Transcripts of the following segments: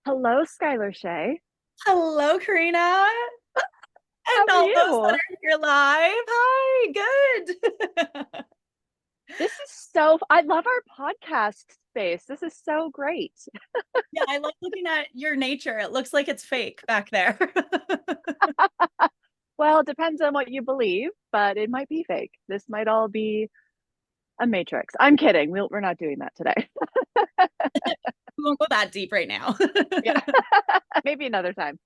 Hello, Skyler Shay. Hello, Korinna, How and are all those that you? are here live. Hi, good. This is I love our podcast space. This is so great. Yeah, I like looking at your nature. It looks like it's fake back there. Well, it depends on what you believe, but it might be fake. This might all be a matrix. I'm kidding. We're not doing that today. We won't go that deep right now. Yeah, maybe another time.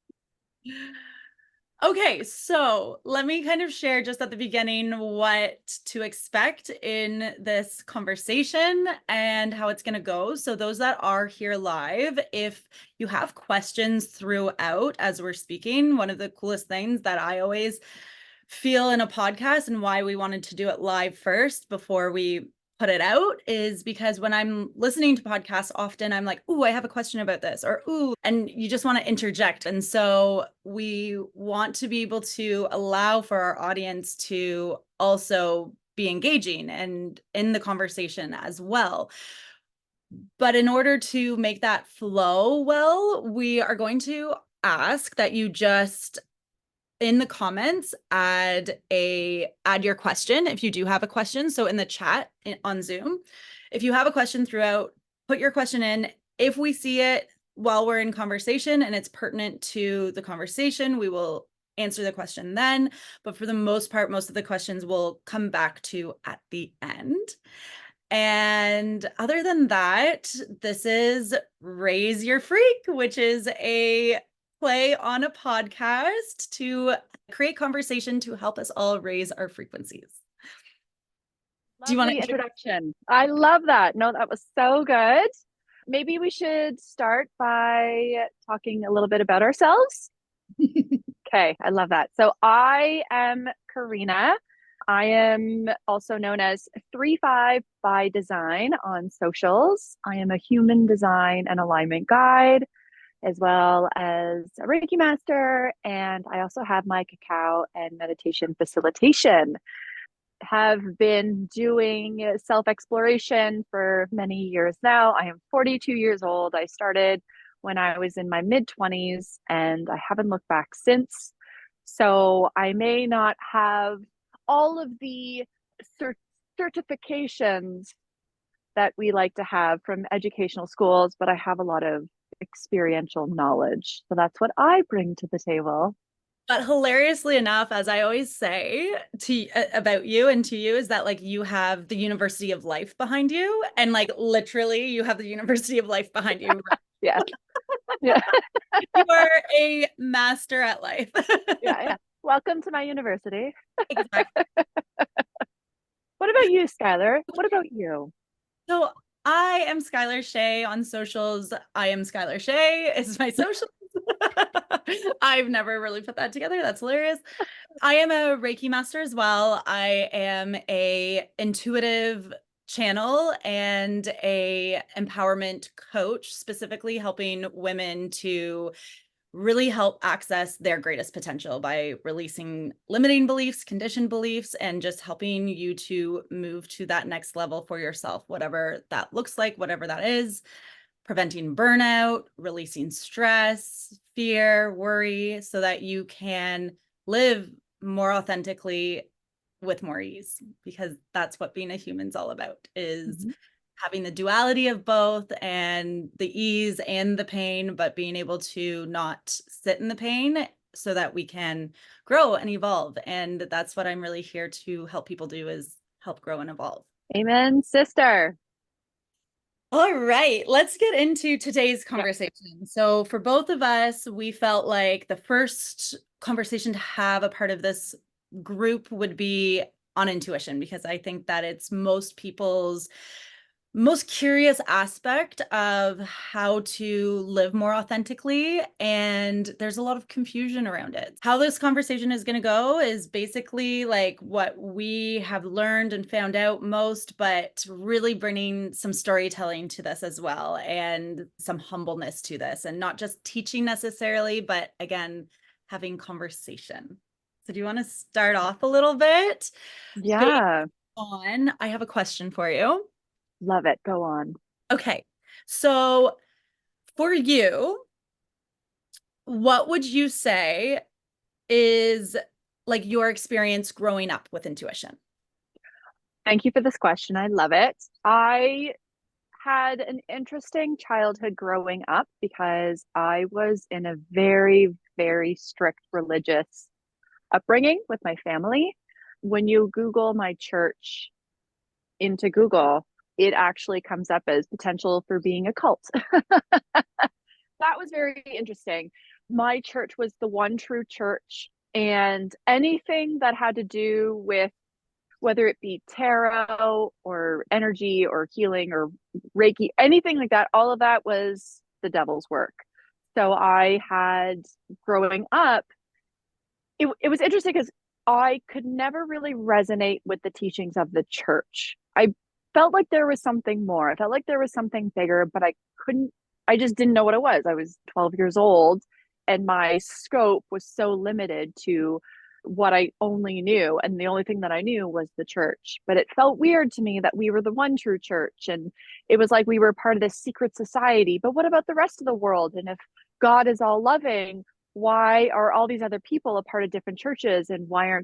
Okay, so let me kind of share just at the beginning what to expect in this conversation and how it's going to go. So, those that are here live, if you have questions throughout as we're speaking, one of the coolest things that I always feel in a podcast and why we wanted to do it live first before we put it out is because when I'm listening to podcasts, often I'm like, "Ooh, I have a question about this," or "Ooh," and you just want to interject. And so we want to be able to allow for our audience to also be engaging and in the conversation as well. But in order to make that flow well, we are going to ask that you just in the comments add your question if you do have a question. So in the chat on Zoom, if you have a question throughout, put your question in. If we see it while we're in conversation and it's pertinent to the conversation, we will answer the question then. But for the most part, most of the questions will come back to at the end. And other than that, this is Raise Your Freak, which is a play on a podcast to create conversation to help us all raise our frequencies. Do you want Lovely to? introduction. I love that. No, that was so good. Maybe we should start by talking a little bit about ourselves. Okay, I love that. So I am Korinna. I am also known as 3-5 by Design on socials. I am a human design and alignment guide, as well as a Reiki master, and I also have my cacao and meditation facilitation. Have been doing self exploration for many years now. I am 42 years old. I started when I was in my mid 20s and I haven't looked back since. So I may not have all of the certifications that we like to have from educational schools, but I have a lot of experiential knowledge. So that's what I bring to the table. But hilariously enough, as I always say to about you and to you, is that like you have the University of Life behind you, and like literally, you have the University of Life behind you. Yeah. Yeah. You are a master at life. Yeah. Yeah. Welcome to my university. Exactly. What about you, Skyler? What about you? So I am Skyler Shay on socials. I am Skyler Shay is my social. I've never really put that together. That's hilarious. I am a Reiki master as well. I am a intuitive channel and a empowerment coach, specifically helping women to really help access their greatest potential by releasing limiting beliefs, conditioned beliefs, and just helping you to move to that next level for yourself, whatever that looks like, whatever that is, preventing burnout, releasing stress, fear, worry, so that you can live more authentically with more ease, because that's what being a human's all about is Mhm. having the duality of both and the ease and the pain, but being able to not sit in the pain so that we can grow and evolve. And that's what I'm really here to help people do is help grow and evolve. Amen, sister. All right, let's get into today's Yeah. conversation. So, for both of us, we felt like the first conversation to have a part of this group would be on intuition, because I think that it's most people's most curious aspect of how to live more authentically. And there's a lot of confusion around it. How this conversation is going to go is basically like what we have learned and found out most, but really bringing some storytelling to this as well and some humbleness to this, and not just teaching necessarily, but again, having conversation. So, do you want to start off a little bit? Based Yeah. on, I have a question for you. Love it. Go on. Okay. So for you, what would you say is like your experience growing up with intuition? Thank you for this question. I love it. I had an interesting childhood growing up because I was in a very, very strict religious upbringing with my family. When you Google my church into Google, it actually comes up as potential for being a cult. That was very interesting. My church was the one true church, and anything that had to do with whether it be tarot or energy or healing or Reiki, anything like that, all of that was the devil's work. So I had growing up, it was interesting because I could never really resonate with the teachings of the church. I felt like there was something more. I felt like there was something bigger, but I just didn't know what it was. I was 12 years old and my scope was so limited to what I only knew. And the only thing that I knew was the church. But it felt weird to me that we were the one true church. And it was like we were part of this secret society. But what about the rest of the world? And if God is all loving, why are all these other people a part of different churches, and why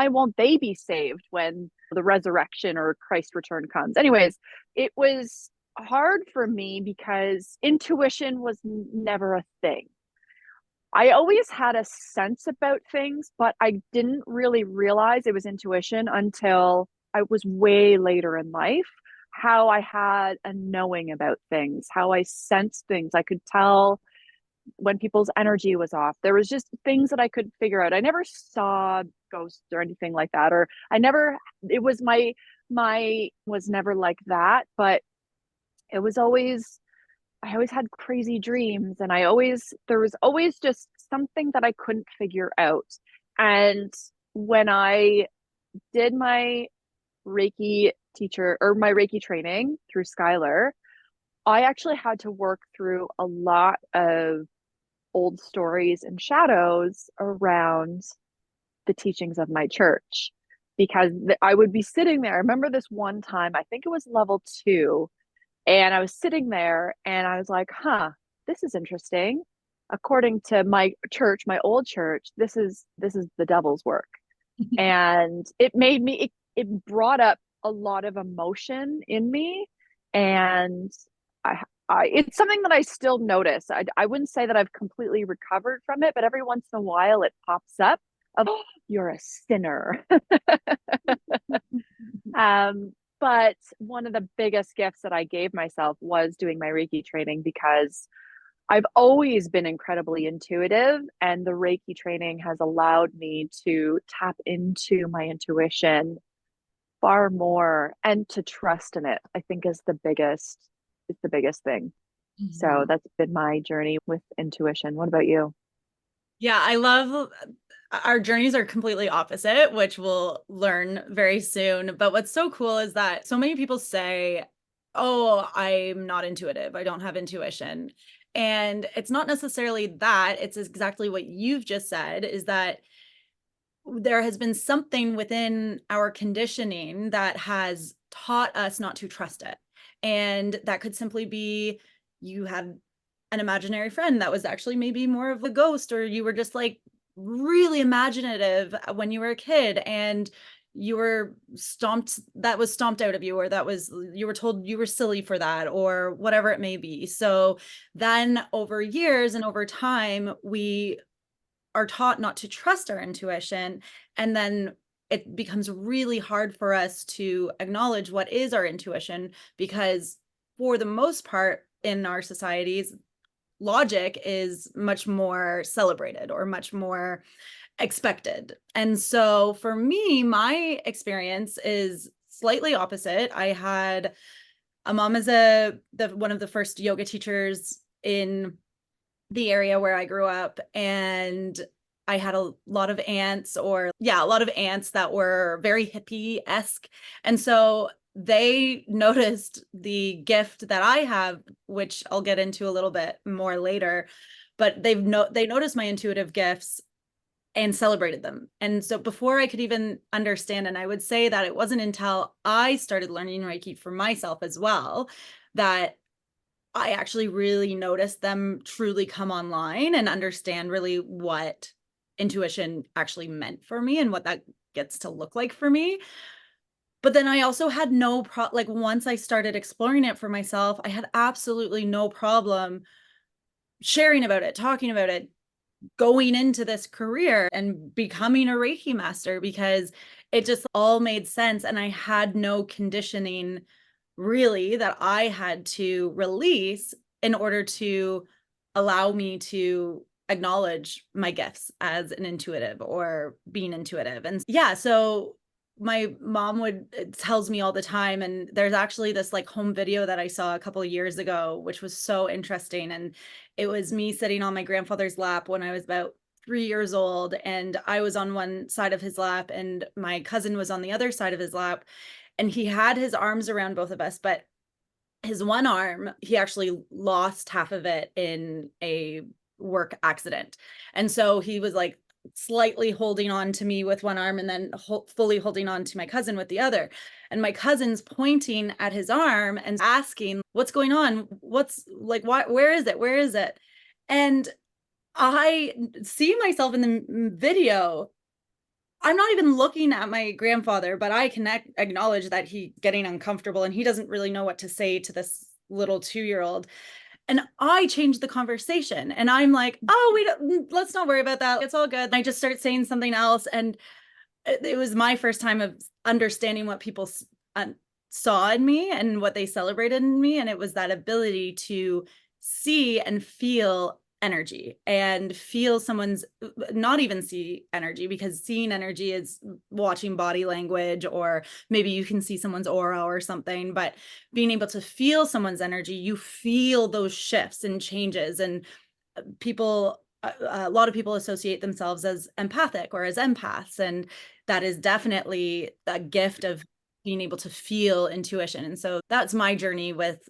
won't they be saved when the resurrection or Christ return comes? Anyways, it was hard for me because intuition was never a thing. I always had a sense about things, but I didn't really realize it was intuition until I was way later in life. How I had a knowing about things, how I sensed things. I could tell when people's energy was off. There was just things that I could figure out. I never saw ghosts or anything like that, or I never, it was my was never like that, but it was always, I always had crazy dreams, and there was always just something that I couldn't figure out. And when I did my Reiki teacher or my Reiki training through Skyler, I actually had to work through a lot of old stories and shadows around the teachings of my church because I would be sitting there. I remember this one time, I think it was level 2, and I was sitting there and I was like, huh, this is interesting. According to my church, my old church, this is the devil's work. And it made me it brought up a lot of emotion in me. And it's something that I still notice. I wouldn't say that I've completely recovered from it, but every once in a while it pops up of, oh, you're a sinner. But one of the biggest gifts that I gave myself was doing my Reiki training because I've always been incredibly intuitive, and the Reiki training has allowed me to tap into my intuition far more and to trust in it. I think is the biggest thing. So Mhm. that's been my journey with intuition. What about you? Yeah, I love our journeys are completely opposite, which we'll learn very soon. But what's so cool is that so many people say, "Oh, I'm not intuitive. I don't have intuition." And it's not necessarily that, it's exactly what you've just said, is that there has been something within our conditioning that has taught us not to trust it. And that could simply be you had an imaginary friend that was actually maybe more of a ghost, or you were just like really imaginative when you were a kid and you were that was stomped out of you, or that was, you were told you were silly for that, or whatever it may be. So then over years and over time, we are taught not to trust our intuition, and then it becomes really hard for us to acknowledge what is our intuition, because for the most part in our societies, logic is much more celebrated or much more expected. And so for me, my experience is slightly opposite. I had a mom as one of the first yoga teachers in the area where I grew up, and I had a lot of aunts, or yeah, a lot of aunts that were very hippie-esque. And so they noticed the gift that I have, which I'll get into a little bit more later, but they noticed my intuitive gifts and celebrated them. And so before I could even understand, and I would say that it wasn't until I started learning Reiki for myself as well, that I actually really noticed them truly come online and understand really what intuition actually meant for me and what that gets to look like for me. But then I also had like once I started exploring it for myself, I had absolutely no problem sharing about it, talking about it, going into this career and becoming a Reiki master because it just all made sense. And I had no conditioning really that I had to release in order to allow me to acknowledge my gifts as an intuitive or being intuitive. And yeah, so my mom would tells me all the time, and there's actually this like home video that I saw a couple of years ago which was so interesting, and it was me sitting on my grandfather's lap when I was about 3 years old, and I was on one side of his lap and my cousin was on the other side of his lap, and he had his arms around both of us, but his one arm, he actually lost half of it in a work accident. And so he was like slightly holding on to me with one arm and then fully holding on to my cousin with the other. And my cousin's pointing at his arm and asking, "What's going on? What's like, why, where is it? Where is it?" And I see myself in the video. I'm not even looking at my grandfather, but I can acknowledge that he getting uncomfortable and he doesn't really know what to say to this little 2-year-old. And I changed the conversation and I'm like, "Oh, we don't, let's not worry about that. It's all good." And I just start saying something else. And it was my first time of understanding what people saw in me and what they celebrated in me. And it was that ability to see and feel energy and feel someone's, not even see energy, because seeing energy is watching body language, or maybe you can see someone's aura or something, but being able to feel someone's energy, you feel those shifts and changes. And people, a lot of people associate themselves as empathic or as empaths, and that is definitely a gift of being able to feel intuition. And so that's my journey with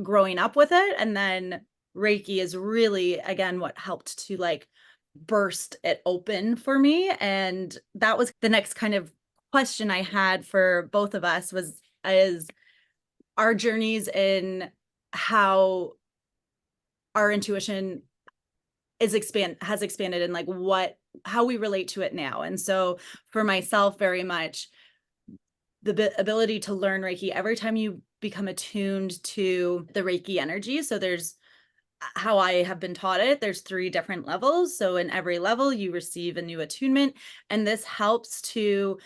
growing up with it. And then Reiki is really, again, what helped to like burst it open for me. And that was the next kind of question I had for both of us, was is our journeys in how our intuition has expanded, and like how we relate to it now. And so for myself, very much the ability to learn Reiki every time you become attuned to the Reiki energy. So there's how I have been taught it. There's 3 different levels. So in every level you receive a new attunement, and this helps to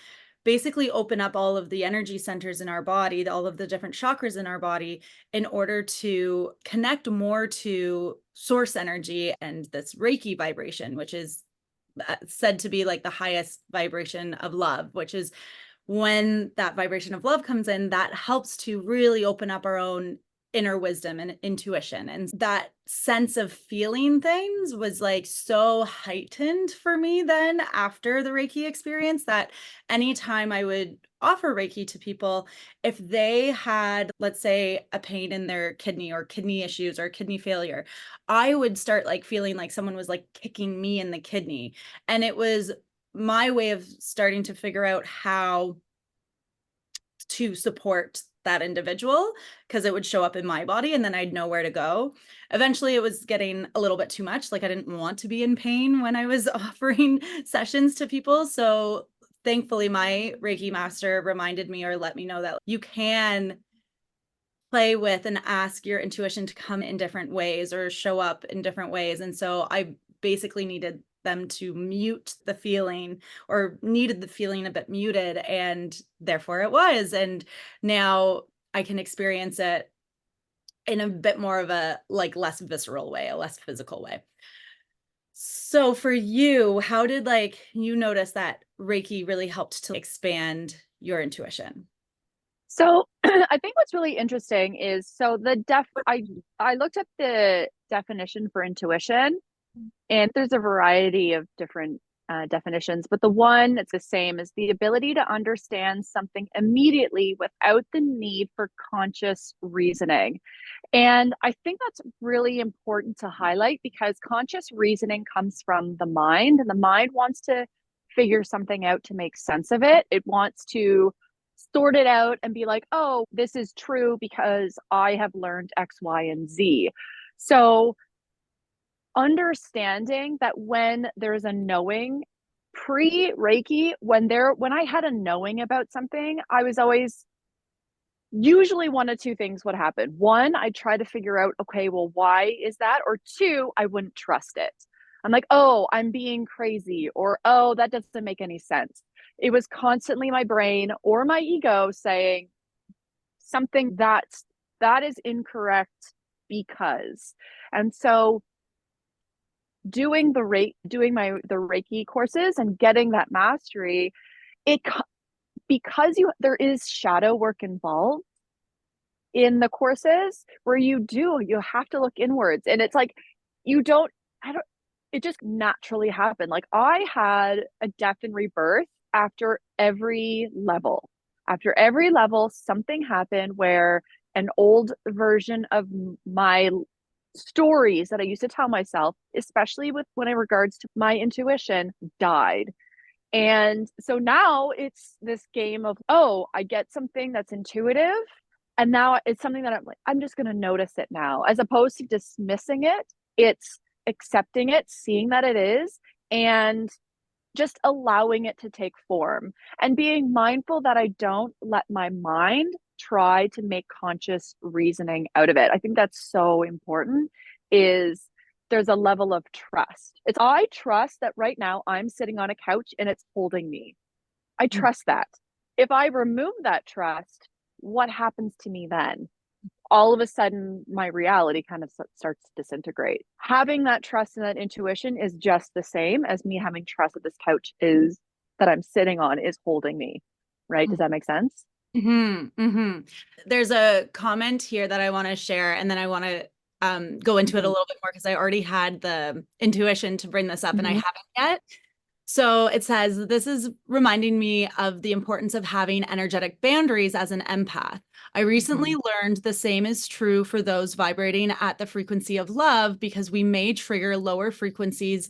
basically open up all of the energy centers in our body, all of the different chakras in our body, in order to connect more to source energy and this Reiki vibration, which is said to be like the highest vibration of love, which is when that vibration of love comes in, that helps to really open up our own inner wisdom and intuition. And that sense of feeling things was like so heightened for me then after the Reiki experience, that anytime I would offer Reiki to people, if they had, let's say, a pain in their kidney or kidney issues or kidney failure, I would start like feeling like someone was like kicking me in the kidney. And it was my way of starting to figure out how to support that individual, because it would show up in my body and then I'd know where to go. Eventually it was getting a little bit too much. Like I didn't want to be in pain when I was offering sessions to people. So thankfully my Reiki master reminded me or let me know that you can play with and ask your intuition to come in different ways or show up in different ways. And so I basically needed them to mute the feeling, or needed the feeling a bit muted, and therefore it was. And now I can experience it in a bit more of a like less visceral way, a less physical way. So for you, how did like you notice that Reiki really helped to expand your intuition? So I think what's really interesting is, so I looked up the definition for intuition, and there's a variety of different definitions, but the one that's the same is the ability to understand something immediately without the need for conscious reasoning. And I think that's really important to highlight, because conscious reasoning comes from the mind, and the mind wants to figure something out to make sense of it. It wants to sort it out and be like, oh, this is true because I have learned X, Y, and Z. So understanding that when there's a knowing, pre-Reiki, when I had a knowing about something, I was always usually one of two things would happen. One, I try to figure out, okay, well, why is that? Or two, I wouldn't trust it. I'm like, oh, I'm being crazy, or oh, that doesn't make any sense. It was constantly my brain or my ego saying something that is incorrect because. And so doing the Reiki courses and getting that mastery, it because there is shadow work involved in the courses where you have to look inwards, and it's like you don't I don't it just naturally happened. Like I had a death and rebirth after every level. After every level, something happened where an old version of my stories that I used to tell myself, especially when it regards to my intuition, died. And so now it's this game of, oh, I get something that's intuitive. And now it's something that I'm like, I'm just going to notice it now, as opposed to dismissing it. It's accepting it, seeing that it is, and just allowing it to take form and being mindful that I don't let my mind try to make conscious reasoning out of it. I think that's so important. Is there's a level of trust. It's I trust that right now I'm sitting on a couch and it's holding me. I trust that. If I remove that trust, what happens to me then? All of a sudden, my reality kind of starts to disintegrate. Having that trust and that intuition is just the same as me having trust that this couch is that I'm sitting on is holding me. Right? Does that make sense? There's a comment here that I want to share, and then I want to go into it a little bit more because I already had the intuition to bring this up and I haven't yet. So it says, this is reminding me of the importance of having energetic boundaries as an empath. I recently learned the same is true for those vibrating at the frequency of love, because we may trigger lower frequencies,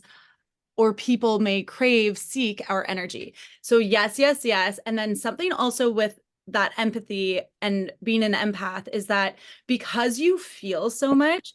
or people may seek our energy. So yes, yes, yes. And then something also with that empathy and being an empath is that because you feel so much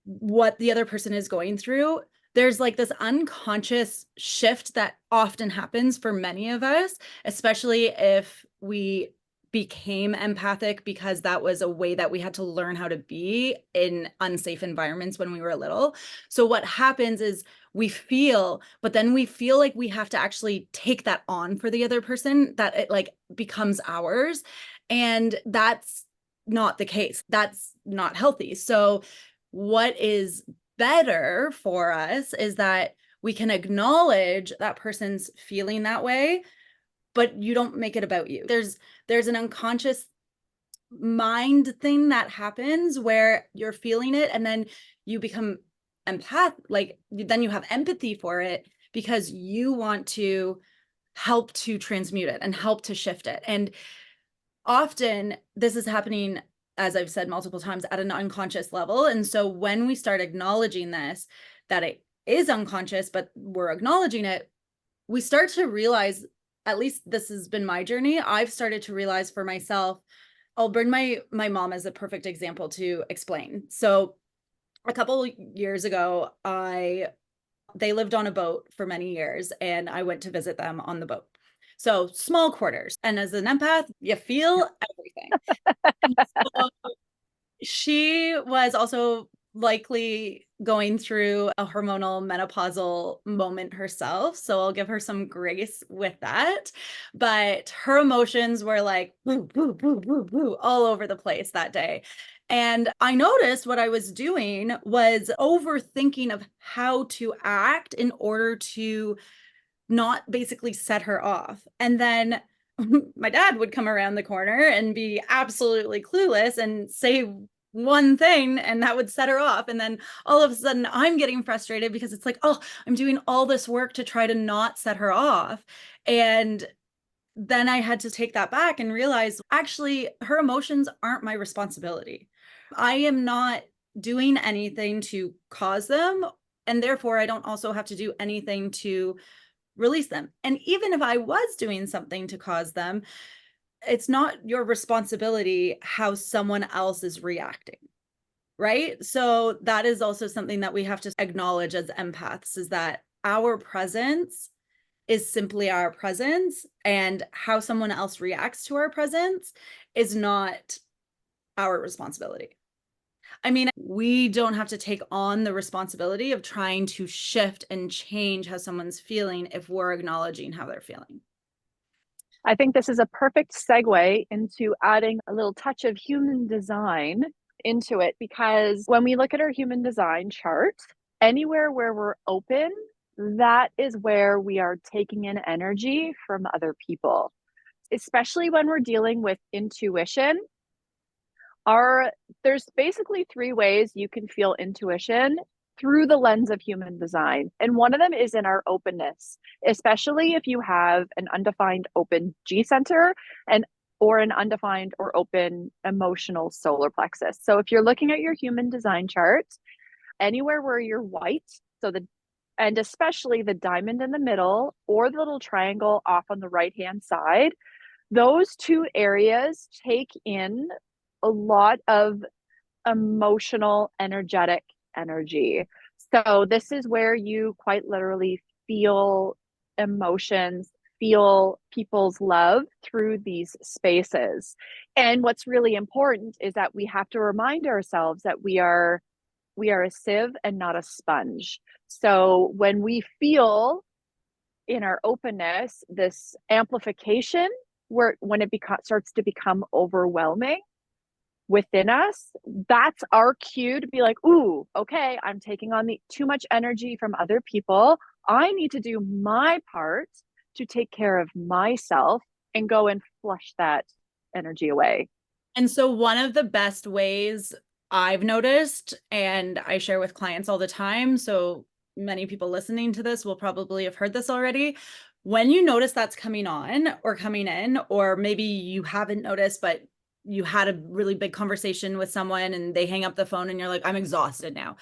what the other person is going through, there's like this unconscious shift that often happens for many of us, especially if we became empathic because that was a way that we had to learn how to be in unsafe environments when we were little. So what happens is we feel, but then we feel like we have to actually take that on for the other person, that it like becomes ours. And that's not the case. That's not healthy. So what is better for us is that we can acknowledge that person's feeling that way, but you don't make it about you. There's an unconscious mind thing that happens where you're feeling it and then you become then you have empathy for it because you want to help to transmute it and help to shift it. And often this is happening, as I've said multiple times, at an unconscious level. And so when we start acknowledging this, that it is unconscious, but we're acknowledging it, we start to realize, at least this has been my journey, I've started to realize for myself. I'll bring my mom as a perfect example to explain. So a couple years ago, they lived on a boat for many years, and I went to visit them on the boat. So small quarters. And as an empath, you feel everything. And so she was also likely going through a hormonal menopausal moment herself. So I'll give her some grace with that. But her emotions were like boo, boo, boo, boo, boo, all over the place that day. And I noticed what I was doing was overthinking of how to act in order to not basically set her off. And then my dad would come around the corner and be absolutely clueless and say one thing, and that would set her off. And then all of a sudden I'm getting frustrated because it's like, oh, I'm doing all this work to try to not set her off. And then I had to take that back and realize actually her emotions aren't my responsibility. I am not doing anything to cause them, and therefore I don't also have to do anything to release them. And even if I was doing something to cause them, it's not your responsibility how someone else is reacting. Right. So that is also something that we have to acknowledge as empaths, is that our presence is simply our presence, and how someone else reacts to our presence is not our responsibility. I mean, we don't have to take on the responsibility of trying to shift and change how someone's feeling if we're acknowledging how they're feeling. I think this is a perfect segue into adding a little touch of human design into it, because when we look at our human design chart, anywhere where we're open, that is where we are taking in energy from other people, especially when we're dealing with intuition. There's basically three ways you can feel intuition through the lens of human design. And one of them is in our openness, especially if you have an undefined open G center and or an undefined or open emotional solar plexus. So if you're looking at your human design chart, anywhere where you're white, and especially the diamond in the middle or the little triangle off on the right hand side, those two areas take in a lot of emotional, energetic energy. So, this is where you quite literally feel emotions, feel people's love through these spaces. And what's really important is that we have to remind ourselves that we are a sieve and not a sponge. So, when we feel in our openness this amplification, when it starts to become overwhelming within us, that's our cue to be like, ooh, okay, I'm taking on the too much energy from other people. I need to do my part to take care of myself and go and flush that energy away. And so one of the best ways I've noticed, and I share with clients all the time, so many people listening to this will probably have heard this already. When you notice that's coming on or coming in, or maybe you haven't noticed, but you had a really big conversation with someone and they hang up the phone and you're like, I'm exhausted now.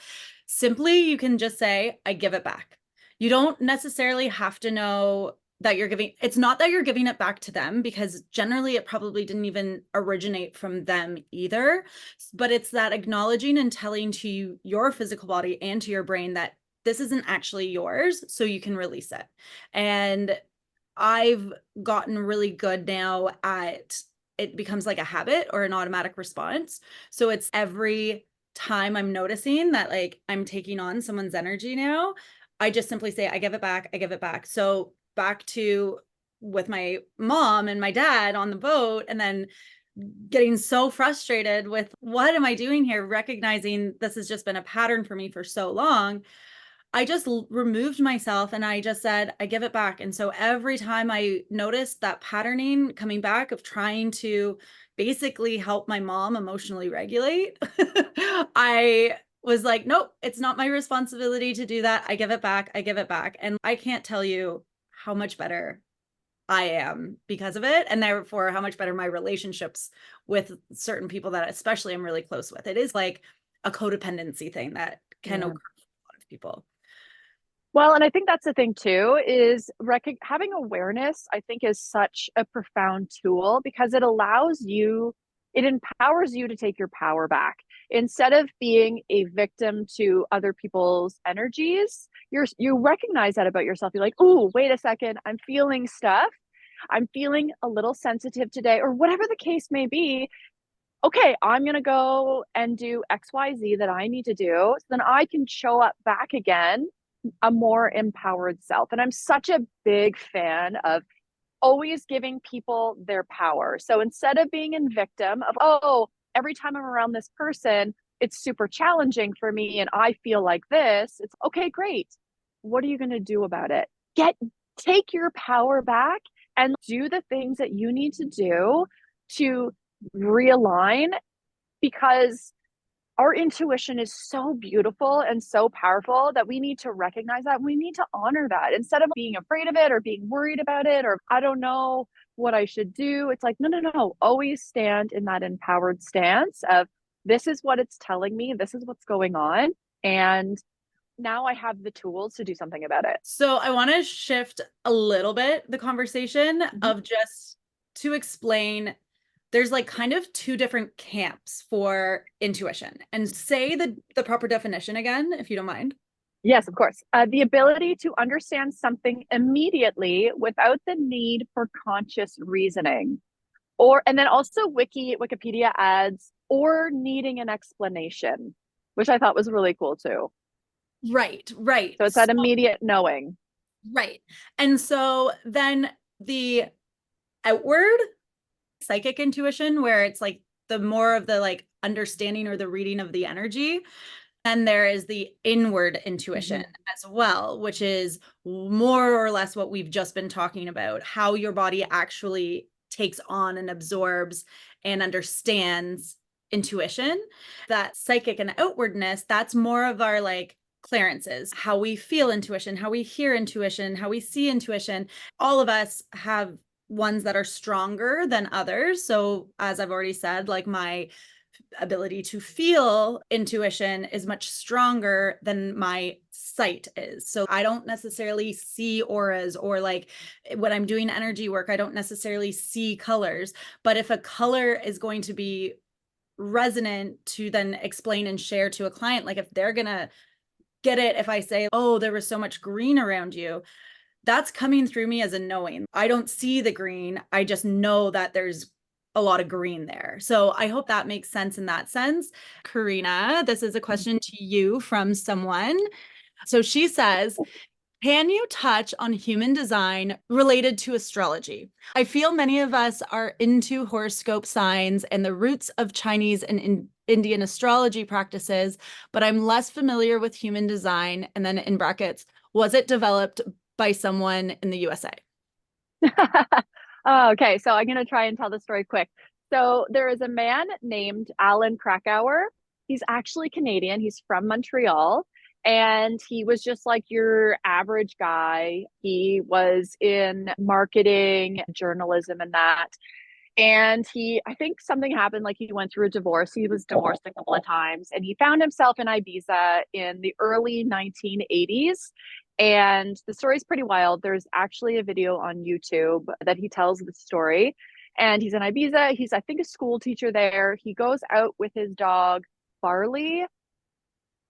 Simply, you can just say, I give it back. You don't necessarily have to know that you're giving, it's not that you're giving it back to them, because generally it probably didn't even originate from them either, but it's that acknowledging and telling to your physical body and to your brain that this isn't actually yours, so you can release it. And I've gotten really good now at, it becomes like a habit or an automatic response. So it's every time I'm noticing that like I'm taking on someone's energy now, I just simply say, I give it back, I give it back. So back to with my mom and my dad on the boat, and then getting so frustrated with what am I doing here, recognizing this has just been a pattern for me for so long. I just removed myself and I just said, I give it back. And so every time I noticed that patterning coming back of trying to basically help my mom emotionally regulate, I was like, nope, it's not my responsibility to do that. I give it back. I give it back. And I can't tell you how much better I am because of it. And therefore, how much better my relationships with certain people that especially I'm really close with. It is like a codependency thing that can occur for a lot of people. Well, and I think that's the thing too, is having awareness, I think, is such a profound tool, because it empowers you to take your power back. Instead of being a victim to other people's energies, you recognize that about yourself. You're like, "Ooh, wait a second, I'm feeling stuff. I'm feeling a little sensitive today," or whatever the case may be. Okay, I'm going to go and do XYZ that I need to do, so then I can show up back again a more empowered self. And I'm such a big fan of always giving people their power. So instead of being in victim of, oh, every time I'm around this person, it's super challenging for me and I feel like this, it's okay, great. What are you going to do about it? Take your power back and do the things that you need to do to realign, because our intuition is so beautiful and so powerful that we need to recognize that. We need to honor that instead of being afraid of it or being worried about it or I don't know what I should do. It's like, no, no, no. Always stand in that empowered stance of this is what it's telling me. This is what's going on. And now I have the tools to do something about it. So I want to shift a little bit the conversation Mhm. of just to explain, there's like kind of two different camps for intuition. And say the proper definition again, if you don't mind. Yes, of course. The ability to understand something immediately without the need for conscious reasoning. Or, and then also Wikipedia adds, or needing an explanation, which I thought was really cool too. Right, right. So it's that immediate knowing. Right. And so then the outward psychic intuition, where it's like the more of the like understanding or the reading of the energy. And there is the inward intuition as well, which is more or less what we've just been talking about, how your body actually takes on and absorbs and understands intuition. That psychic and outwardness, that's more of our like clearances, how we feel intuition, how we hear intuition, how we see intuition. All of us have ones that are stronger than others. So as I've already said, like my ability to feel intuition is much stronger than my sight is. So I don't necessarily see auras, or like when I'm doing energy work, I don't necessarily see colors. But if a color is going to be resonant to then explain and share to a client, like if they're going to get it, if I say, oh, there was so much green around you, that's coming through me as a knowing. I don't see the green. I just know that there's a lot of green there. So I hope that makes sense in that sense. Korinna, this is a question to you from someone. So she says, can you touch on human design related to astrology? I feel many of us are into horoscope signs and the roots of Chinese and Indian astrology practices, but I'm less familiar with human design. And then in brackets, was it developed by someone in the USA? Oh, okay, so I'm going to try and tell the story quick. So there is a man named Alan Krakauer. He's actually Canadian. He's from Montreal. And he was just like your average guy. He was in marketing, journalism, and that. And I think something happened, like he went through a divorce. He was divorced a couple of times, and he found himself in Ibiza in the early 1980s. And the story's pretty wild. There's actually a video on YouTube that he tells the story. And he's in Ibiza. He's, I think, a school teacher there. He goes out with his dog, Barley.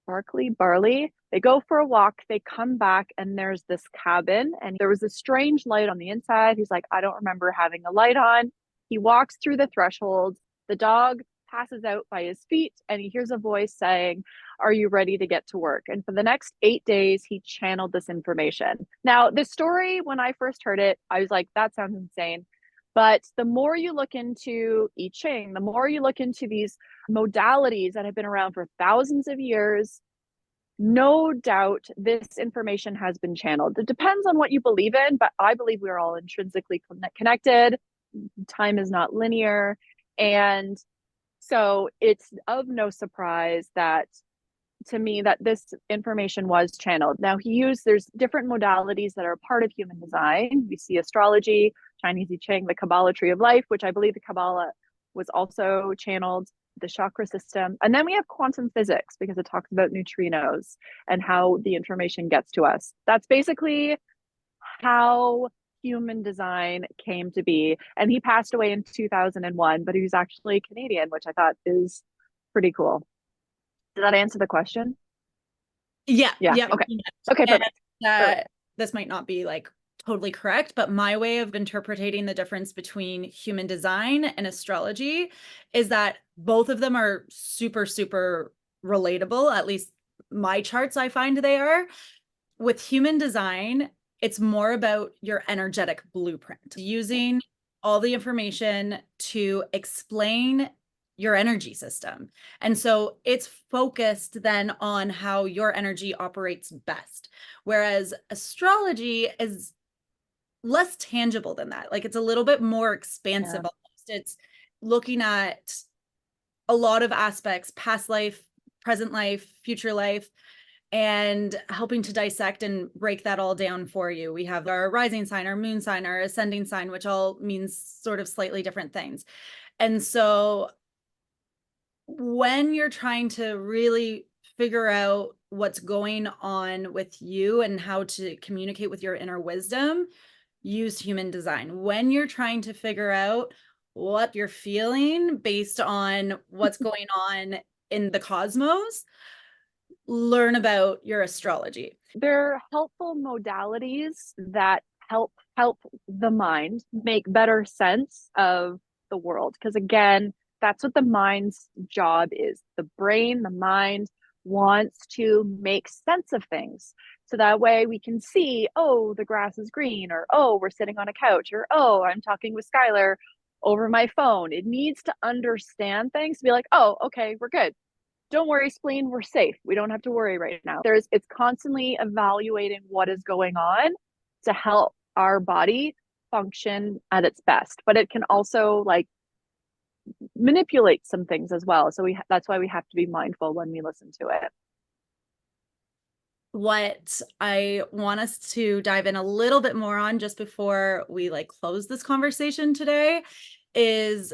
Barley. They go for a walk. They come back, and there's this cabin. And there was a strange light on the inside. He's like, I don't remember having a light on. He walks through the threshold. The dog passes out by his feet, and he hears a voice saying, are you ready to get to work? And for the next 8 days, he channeled this information. Now, this story, when I first heard it, I was like, that sounds insane. But the more you look into I Ching, the more you look into these modalities that have been around for thousands of years, no doubt this information has been channeled. It depends on what you believe in, but I believe we're all intrinsically connected. Time is not linear. And so it's of no surprise that, to me, that this information was channeled. Now there's different modalities that are part of human design. We see astrology, Chinese I Ching, the Kabbalah tree of life, which I believe the Kabbalah was also channeled, the chakra system. And then we have quantum physics, because it talks about neutrinos and how the information gets to us. That's basically how human design came to be. And he passed away in 2001, but he was actually Canadian, which I thought is pretty cool. Did that answer the question? Yeah. Okay. Okay, perfect. This might not be like totally correct, but my way of interpreting the difference between human design and astrology is that both of them are super, super relatable. At least my charts, I find they are. With human design, it's more about your energetic blueprint, using all the information to explain your energy system. And so it's focused then on how your energy operates best. Whereas astrology is less tangible than that. Like it's a little bit more expansive. Yeah. It's looking at a lot of aspects, past life, present life, future life, and helping to dissect and break that all down for you. We have our rising sign, our moon sign, our ascending sign, which all means sort of slightly different things. And so when you're trying to really figure out what's going on with you and how to communicate with your inner wisdom, use human design. When you're trying to figure out what you're feeling based on what's going on in the cosmos, learn about your astrology. They're helpful modalities that help the mind make better sense of the world. Because again, that's what the mind's job is. The brain, the mind wants to make sense of things. So that way we can see, oh, the grass is green, or oh, we're sitting on a couch, or oh, I'm talking with Skyler over my phone. It needs to understand things to be like, oh, okay, we're good. Don't worry, spleen, we're safe. We don't have to worry right now. It's constantly evaluating what is going on to help our body function at its best. But it can also like manipulate some things as well. So that's why we have to be mindful when we listen to it. What I want us to dive in a little bit more on just before we like close this conversation today is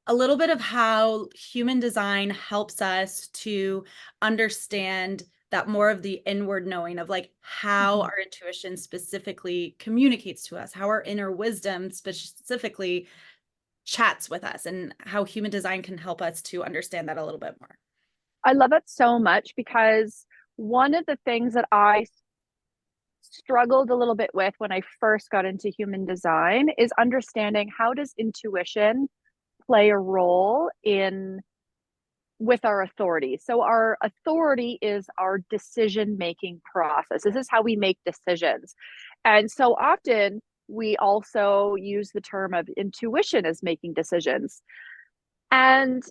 a little bit of how human design helps us to understand that more of the inward knowing of like how our intuition specifically communicates to us, how our inner wisdom specifically chats with us, and how human design can help us to understand that a little bit more. I love it so much because one of the things that I struggled a little bit with when I first got into human design is understanding how does intuition play a role in with our authority. So our authority is our decision making process. This is how we make decisions. And so often we also use the term of intuition as making decisions. And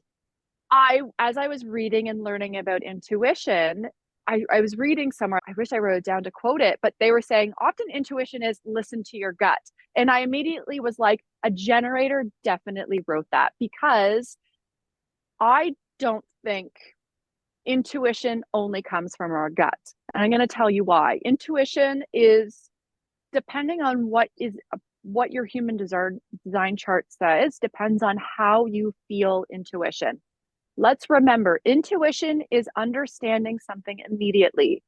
as I was reading and learning about intuition, I was reading somewhere, I wish I wrote it down to quote it, but they were saying often intuition is listen to your gut. And I immediately was like, a generator definitely wrote that, because I don't think intuition only comes from our gut. And I'm going to tell you why. Intuition is depending on what your human design chart says, depends on how you feel intuition. Let's remember, intuition is understanding something immediately.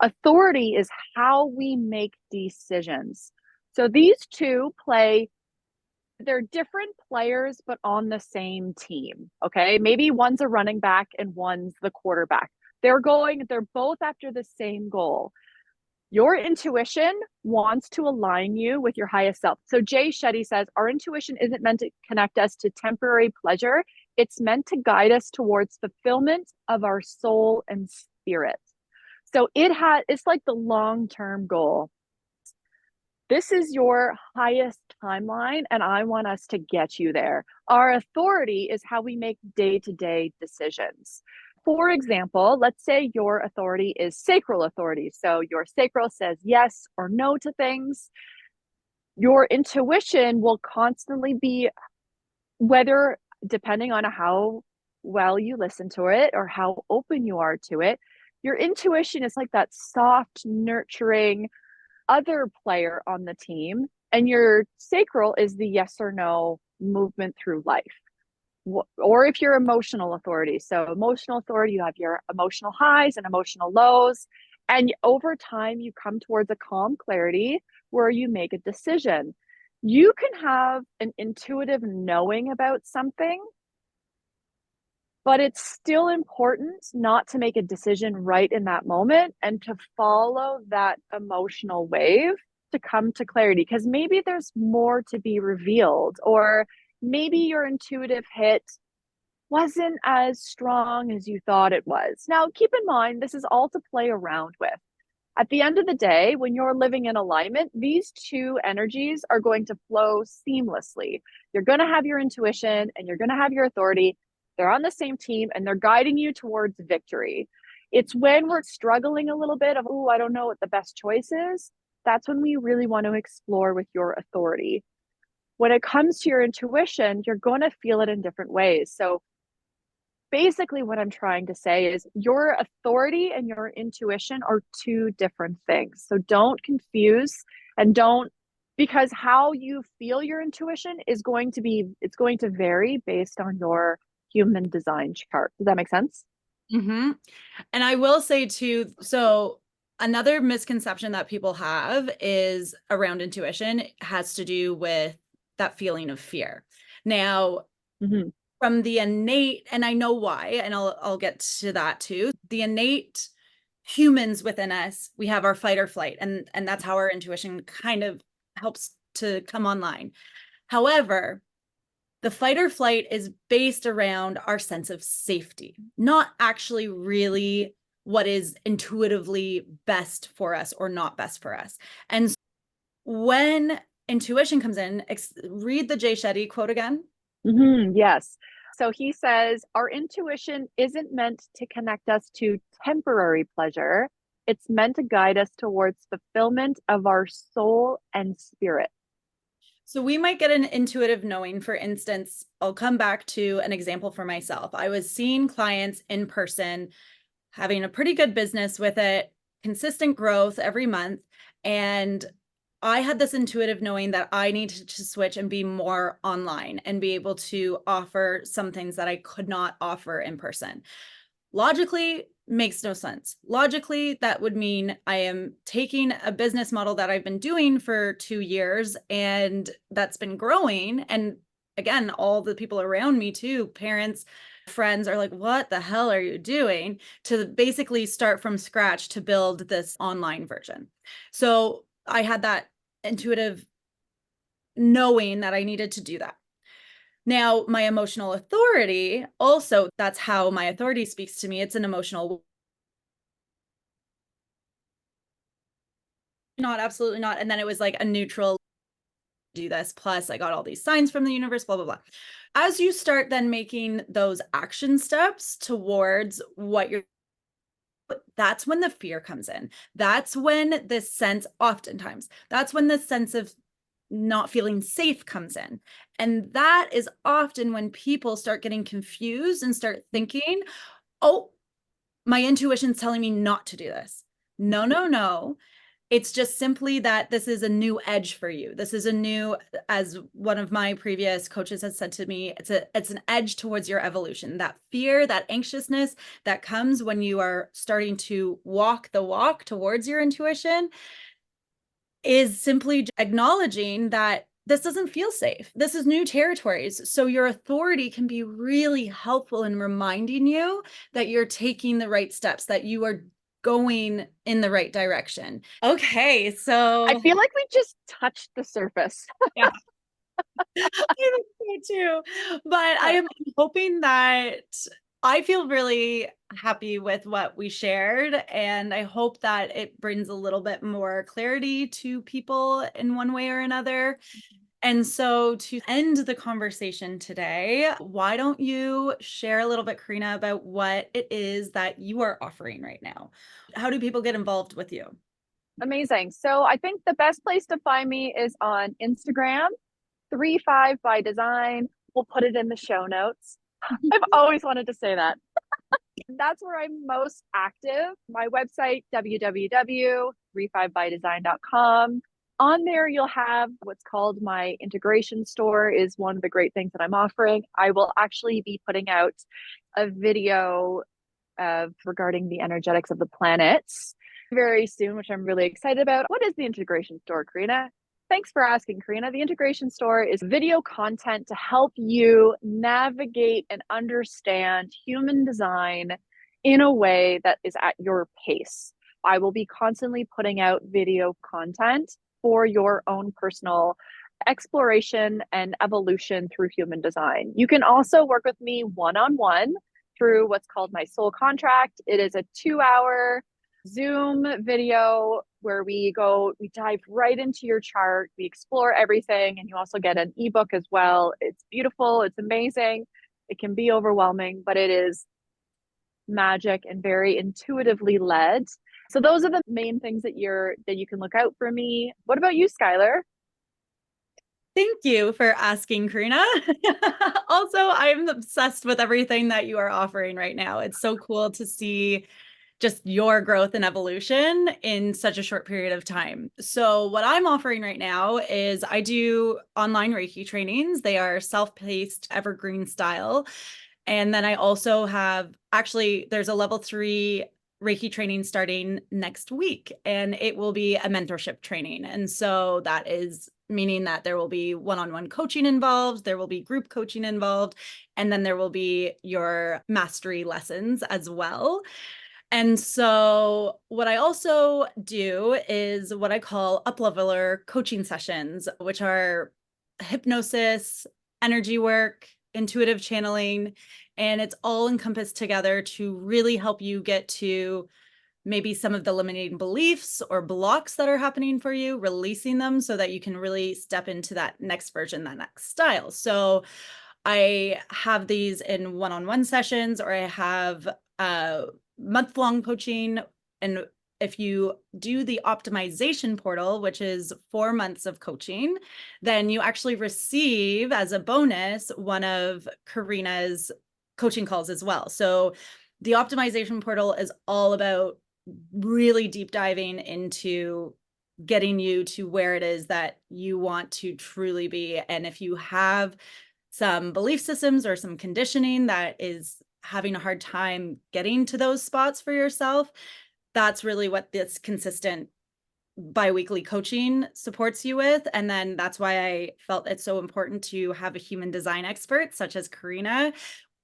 Authority is how we make decisions. So these two they're different players, but on the same team. Okay. Maybe one's a running back and one's the quarterback. They're both after the same goal. Your intuition wants to align you with your highest self. So Jay Shetty says, our intuition isn't meant to connect us to temporary pleasure. It's meant to guide us towards fulfillment of our soul and spirit. So it's like the long-term goal. This is your highest timeline, and I want us to get you there. Our authority is how we make day-to-day decisions. For example, let's say your authority is sacral authority. So your sacral says yes or no to things. Your intuition will constantly be, whether depending on how well you listen to it or how open you are to it, your intuition is like that soft, nurturing other player on the team, and your sacral is the yes or no movement through life. Or if you're emotional authority, so emotional authority, you have your emotional highs and emotional lows, and over time you come towards a calm clarity where you make a decision. You can have an intuitive knowing about something, but it's still important not to make a decision right in that moment and to follow that emotional wave to come to clarity, because maybe there's more to be revealed, or maybe your intuitive hit wasn't as strong as you thought it was. Now, keep in mind, this is all to play around with. At the end of the day, when you're living in alignment, these two energies are going to flow seamlessly. You're going to have your intuition and you're going to have your authority. They're on the same team and they're guiding you towards victory. It's when we're struggling a little bit of, oh, I don't know what the best choice is. That's when we really want to explore with your authority. When it comes to your intuition, you're going to feel it in different ways. So basically what I'm trying to say is your authority and your intuition are two different things. So don't confuse, and because how you feel your intuition it's going to vary based on your human design chart. Does that make sense? Mm-hmm. And I will say too, so Another misconception that people have is around intuition has to do with that feeling of fear. Now, Mhm. from the innate, and I know why, and I'll get to that too. The innate humans within us, we have our fight or flight, and that's how our intuition kind of helps to come online. However, the fight or flight is based around our sense of safety, not actually really what is intuitively best for us or not best for us. And when intuition comes in, read the Jay Shetty quote again. Yes. So he says, our intuition isn't meant to connect us to temporary pleasure. It's meant to guide us towards fulfillment of our soul and spirit. So we might get an intuitive knowing. For instance, I'll come back to an example for myself. I was seeing clients in person, having a pretty good business with it, consistent growth every month. And I had this intuitive knowing that I needed to switch and be more online and be able to offer some things that I could not offer in person. Logically, makes no sense. Logically, that would mean I am taking a business model that I've been doing for 2 years and that's been growing. And again, all the people around me too, parents, friends are like, what the hell are you doing? To basically start from scratch to build this online version. So I had that intuitive knowing that I needed to do that. Now, my emotional authority also, that's how my authority speaks to me. It's an emotional, not absolutely not. And then it was like a neutral, do this. Plus, I got all these signs from the universe, blah, blah, blah. As you start then making those action steps towards what you're, that's when the fear comes in. That's when this sense, oftentimes, that's when the sense of not feeling safe comes in. And that is often when people start getting confused and start thinking, oh, my intuition's telling me not to do this. No, no, no. It's just simply that this is a new edge for you. This is a new, as one of my previous coaches has said to me, it's an edge towards your evolution. That fear, that anxiousness that comes when you are starting to walk the walk towards your intuition is simply acknowledging that this doesn't feel safe. This is new territories. So your authority can be really helpful in reminding you that you're taking the right steps, that you are going in the right direction. Okay, I so feel like we just touched the surface. yeah, I think so too. But I am hoping that I feel really happy with what we shared, and I hope that it brings a little bit more clarity to people in one way or another. And so to end the conversation today, why don't you share a little bit, Korinna, about what it is that you are offering right now? How do people get involved with you? Amazing. So I think the best place to find me is on Instagram, 35 by design. We'll put it in the show notes. I've always wanted to say that. That's where I'm most active. My website, www.35bydesign.com. On there, you'll have what's called my integration store, is one of the great things that I'm offering. I will actually be putting out a video of regarding the energetics of the planets very soon, which I'm really excited about. What is the integration store, Korinna? Thanks for asking, Korinna. The integration store is video content to help you navigate and understand human design in a way that is at your pace. I will be constantly putting out video content for your own personal exploration and evolution through human design. You can also work with me one on one through what's called my soul contract. It is a 2 hour Zoom video where we dive right into your chart, we explore everything, and you also get an ebook as well. It's beautiful, it's amazing. It can be overwhelming, but it is magic and very intuitively led. So those are the main things that you can look out for me. What about you, Skyler? Thank you for asking, Korinna. Also, I'm obsessed with everything that you are offering right now. It's so cool to see just your growth and evolution in such a short period of time. So what I'm offering right now is I do online Reiki trainings. They are self-paced, evergreen style. And then I also have, actually, there's a level 3 Reiki training starting next week, and it will be a mentorship training. And so that is meaning that there will be one-on-one coaching involved, there will be group coaching involved, and then there will be your mastery lessons as well. And so what I also do is what I call up-leveler coaching sessions, which are hypnosis, energy work, intuitive channeling, and it's all encompassed together to really help you get to maybe some of the limiting beliefs or blocks that are happening for you, releasing them so that you can really step into that next version, that next style. So I have these in one-on-one sessions, or I have month-long coaching. And if you do the optimization portal, which is 4 months of coaching, then you actually receive as a bonus one of Korinna's coaching calls as well. So the optimization portal is all about really deep diving into getting you to where it is that you want to truly be. And if you have some belief systems or some conditioning that is having a hard time getting to those spots for yourself, that's really what this consistent biweekly coaching supports you with. And then that's why I felt it's so important to have a human design expert such as Korinna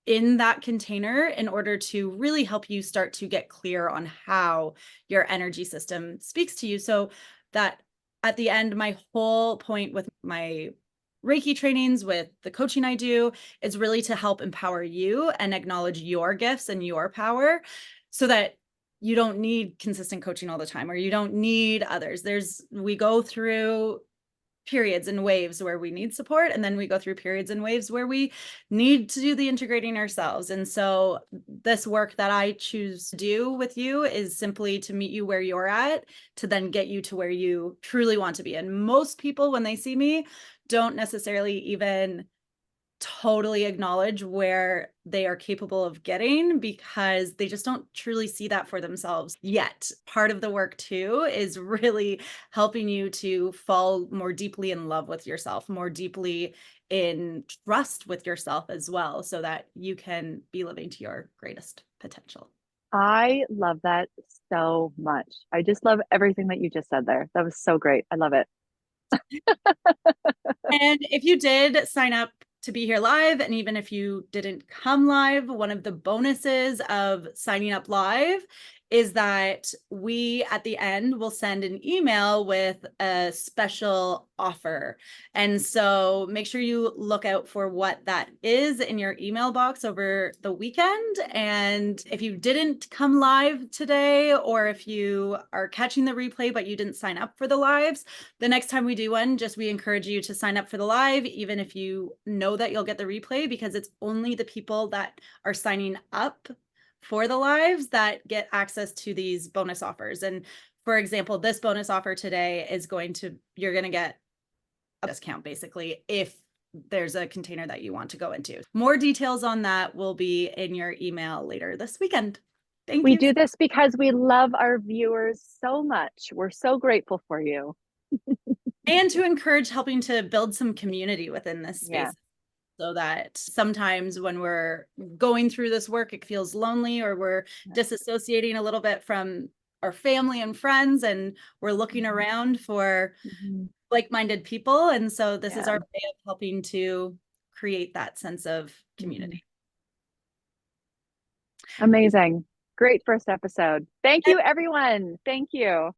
in that container in order to really help you start to get clear on how your energy system speaks to you. So that at the end, my whole point with my Reiki trainings, with the coaching I do, is really to help empower you and acknowledge your gifts and your power so that you don't need consistent coaching all the time, or you don't need others. We go through periods and waves where we need support, and then we go through periods and waves where we need to do the integrating ourselves. And so this work that I choose to do with you is simply to meet you where you're at, to then get you to where you truly want to be. And most people, when they see me, don't necessarily even totally acknowledge where they are capable of getting, because they just don't truly see that for themselves yet. Part of the work too is really helping you to fall more deeply in love with yourself, more deeply in trust with yourself as well, so that you can be living to your greatest potential. I love that so much. I just love everything that you just said there. That was so great. I love it. And if you did sign up to be here live, and even if you didn't come live, one of the bonuses of signing up live is that we at the end will send an email with a special offer. And so make sure you look out for what that is in your email box over the weekend. And if you didn't come live today, or if you are catching the replay but you didn't sign up for the lives, the next time we do one, we encourage you to sign up for the live, even if you know that you'll get the replay, because it's only the people that are signing up for the lives that get access to these bonus offers. And for example, this bonus offer today is you're going to get a discount basically if there's a container that you want to go into. More details on that will be in your email later this weekend. Thank We you. do this because we love our viewers so much. We're so grateful for you. And to encourage helping to build some community within this space. Yeah. So that sometimes when we're going through this work, it feels lonely, or we're disassociating a little bit from our family and friends, and we're looking around for like-minded people. And so this is our way of helping to create that sense of community. Amazing. Great first episode. Thank you, everyone. Thank you.